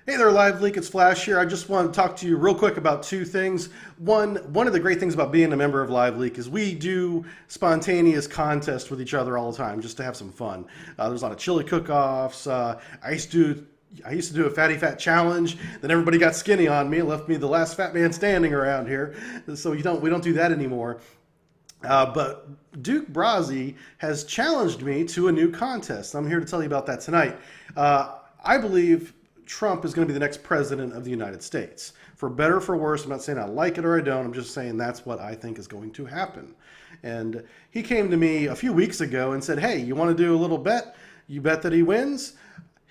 Hey there, Live Leak. It's Flash here. I just want to talk to you real quick about two things. One of the great things about being a member of Live Leak is we do spontaneous contests with each other all the time just to have some fun. There's a lot of chili cook-offs. I used to do a fatty fat challenge. Then everybody got skinny on me, left me the last fat man standing around here. So we don't do that anymore. But Duke Brazzi has challenged me to a new contest. I'm here to tell you about that tonight. I believe Trump is going to be the next president of the United States. For better or for worse, I'm not saying I like it or I don't. I'm just saying that's what I think is going to happen. And he came to me a few weeks ago and said, hey, you want to do a little bet? You bet that he wins?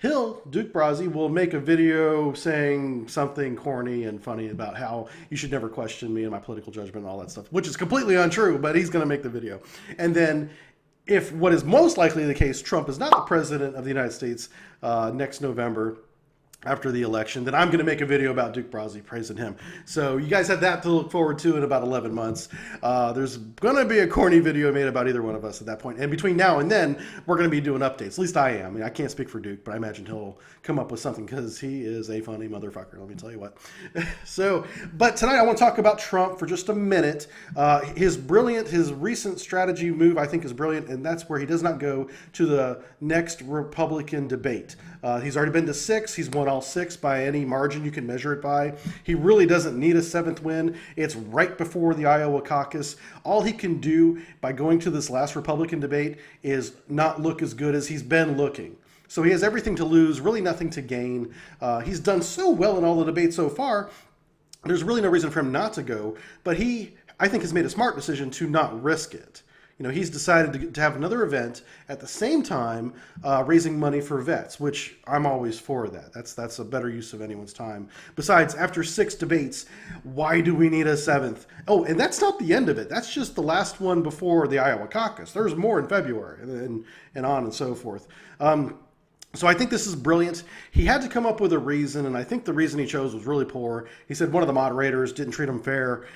Duke Brazzi, will make a video saying something corny and funny about how you should never question me and my political judgment and all that stuff, which is completely untrue, but he's going to make the video. And then if what is most likely the case, Trump is not the president of the United States next November, after the election, then I'm going to make a video about Duke Brazzi praising him. So you guys have that to look forward to in about 11 months. There's going to be a corny video made about either one of us at that point. And between now and then, we're going to be doing updates. At least I am. I mean, I can't speak for Duke, but I imagine he'll come up with something because he is a funny motherfucker. Let me tell you what. But tonight I want to talk about Trump for just a minute. His recent strategy move I think is brilliant, and that's where he does not go to the next Republican debate. He's already been to 6. He's won all 6 by any margin you can measure it by. He really doesn't need a 7th win. It's right before the Iowa caucus. All he can do by going to this last Republican debate is not look as good as he's been looking. So he has everything to lose, really nothing to gain. He's done so well in all the debates so far, there's really no reason for him not to go. But he, I think, has made a smart decision to not risk it. You know, he's decided to have another event at the same time raising money for vets, which I'm always for that. That's a better use of anyone's time. Besides, after 6 debates, why do we need a 7th? Oh, and that's not the end of it. That's just the last one before the Iowa caucus. There's more in February and on and so forth. So I think this is brilliant. He had to come up with a reason, and I think the reason he chose was really poor. He said one of the moderators didn't treat him fair.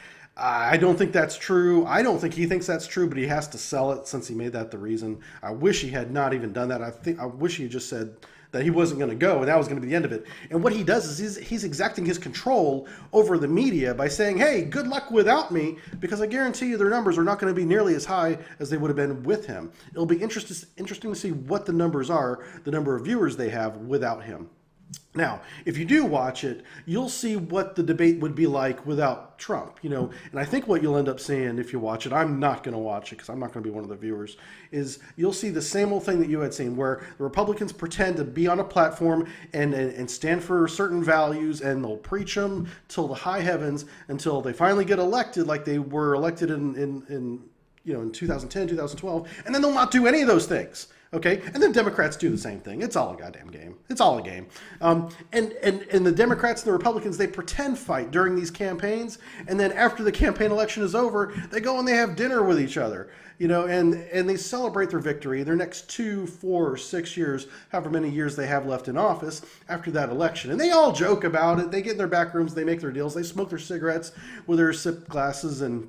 I don't think that's true. I don't think he thinks that's true, but he has to sell it since he made that the reason. I wish he had not even done that. I wish he had just said that he wasn't going to go, and that was going to be the end of it. And what he does is he's exacting his control over the media by saying, hey, good luck without me, because I guarantee you their numbers are not going to be nearly as high as they would have been with him. It'll be interesting to see what the numbers are, the number of viewers they have without him. Now, if you do watch it, you'll see what the debate would be like without Trump, you know, and I think what you'll end up seeing if you watch it, I'm not going to watch it because I'm not going to be one of the viewers, is you'll see the same old thing that you had seen where the Republicans pretend to be on a platform and stand for certain values, and they'll preach them till the high heavens until they finally get elected like they were elected in 2010, 2012, and then they'll not do any of those things. Okay, and then Democrats do the same thing. It's all a goddamn game. It's all a game. And the Democrats and the Republicans, they pretend fight during these campaigns, and then after the campaign election is over, they go and they have dinner with each other, you know, and they celebrate their victory their next 2, 4, 6 years, however many years they have left in office after that election. And they all joke about it. They get in their back rooms, they make their deals, they smoke their cigarettes with their sip glasses and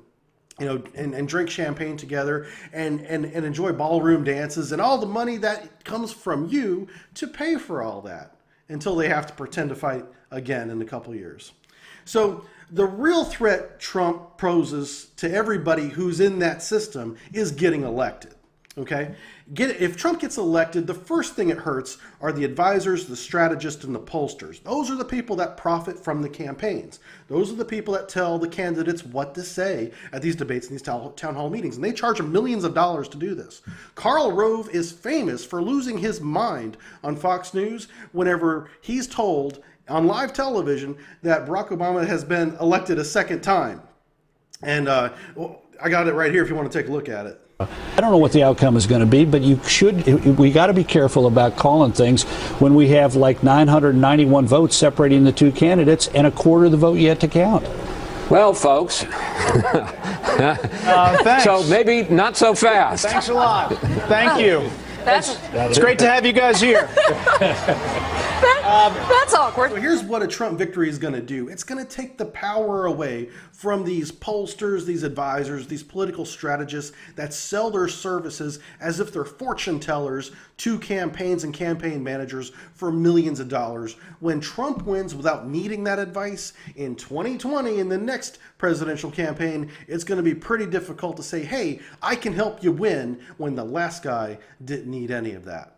drink champagne together and enjoy ballroom dances and all the money that comes from you to pay for all that until they have to pretend to fight again in a couple years. So the real threat Trump poses to everybody who's in that system is getting elected. Okay? If Trump gets elected, the first thing it hurts are the advisors, the strategists, and the pollsters. Those are the people that profit from the campaigns. Those are the people that tell the candidates what to say at these debates and these town hall meetings. And they charge them millions of dollars to do this. Karl Rove is famous for losing his mind on Fox News whenever he's told on live television that Barack Obama has been elected a second time. And I got it right here if you want to take a look at it. I don't know what the outcome is going to be, but we got to be careful about calling things when we have like 991 votes separating the two candidates and a quarter of the vote yet to count. Well, folks, thanks. so maybe not so fast. Thanks a lot. Thank you. It's great to have you guys here. That's awkward. So here's what a Trump victory is going to do. It's going to take the power away from these pollsters, these advisors, these political strategists that sell their services as if they're fortune tellers to campaigns and campaign managers for millions of dollars. When Trump wins without needing that advice in 2020 in the next presidential campaign, it's going to be pretty difficult to say, hey, I can help you win, when the last guy didn't need any of that.